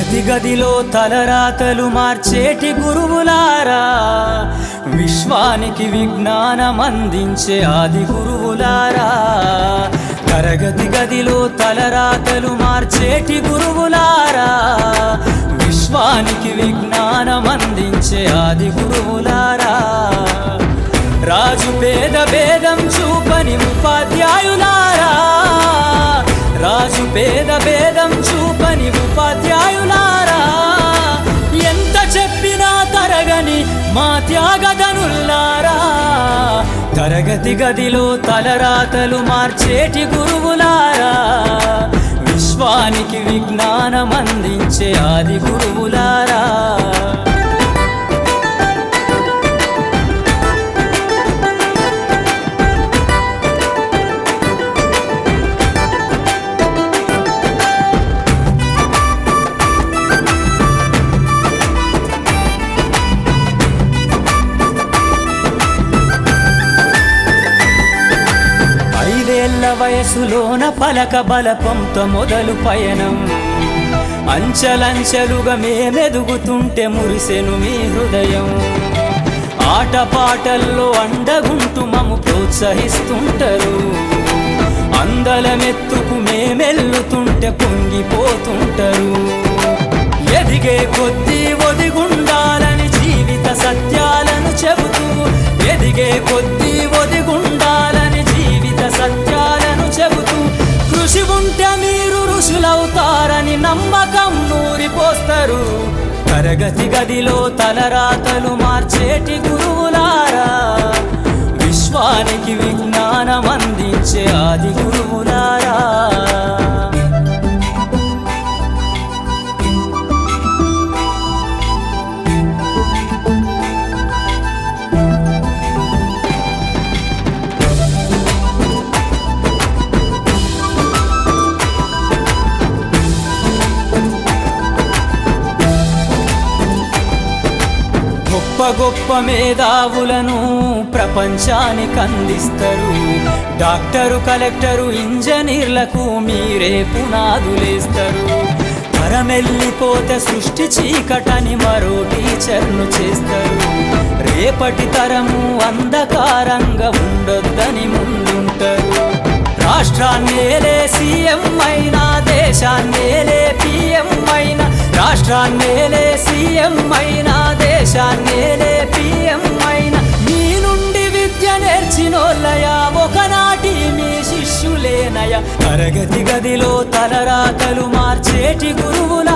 తరగతి గదిలో తలరాతలు మార్చేటి గురువులారా, విశ్వానికి విజ్ఞానం అందించే ఆది గురువులారా. తరగతి గదిలో తలరాతలు మార్చేటి గురువులారా, విశ్వానికి విజ్ఞానం అందించే ఆది గురువులారా. రాజు పేద భేదం చూపని ఉపాధ్యాయులారా, రాజు పేద భేదం చూపని ఉపాధ్యాయులారా. ఎంత చెప్పినా తరగని మా త్యాగధనుల్లారా, తరగతి గదిలో తలరాతలు మార్చేటి గురువులారా, విశ్వానికి విజ్ఞానం అందించే ఆది గురువులారా. వయసులోన పలక బలపంతో మొదలు పయనం, అంచలంచెలుగా మేమెదుగుతుంటే మురిసెను మీ హృదయం. ఆటపాటల్లో అండగుంటూ మము ప్రోత్సహిస్తుంటారు, అందలమెత్తుకు మేమెల్లుతుంటే పొంగిపోతుంటారు. ఎదిగే కొద్దీ ఒదిగుండాలని జీవిత సత్యాలను చెబుతూ, ఎదిగే కొద్దీ ఒదిగుండాలని జీవిత సత్యాలను చెబుతూ, కృషి ఉంటే మీరు ఋషులవుతారని నమ్మకం నూరిపోస్తారు. తరగతి గదిలో తలరాతలు మార్చేటి గురువులారా, విశ్వానికి విజ్ఞానం అందించే ఆది గురువులారా. గొప్ప గొప్ప మేధావులను ప్రపంచానికి అందిస్తారు. డాక్టరు, కలెక్టరు, ఇంజనీర్లకు మీరే పునాదులేస్తారు. తరమెల్లిపోతే సృష్టి చీకటని మరో టీచర్ను చేస్తారు. రేపటి తరము అంధకారంగా ఉండొద్దని ముందుంటారు. రాష్ట్రాన్నేలే సీఎం అయినా, దేశాన్నేలే పిఎం అయినా, రాష్ట్రాన్నేలే సీఎం అయినా, దేశాన్నేలే పిఎం అయినా, మీ నుండి విద్య నేర్చినోళ్ళయా, ఒకనాటి మీ శిష్యులేనయ. తరగతి గదిలో తలరాతలు మార్చేటి గురువుల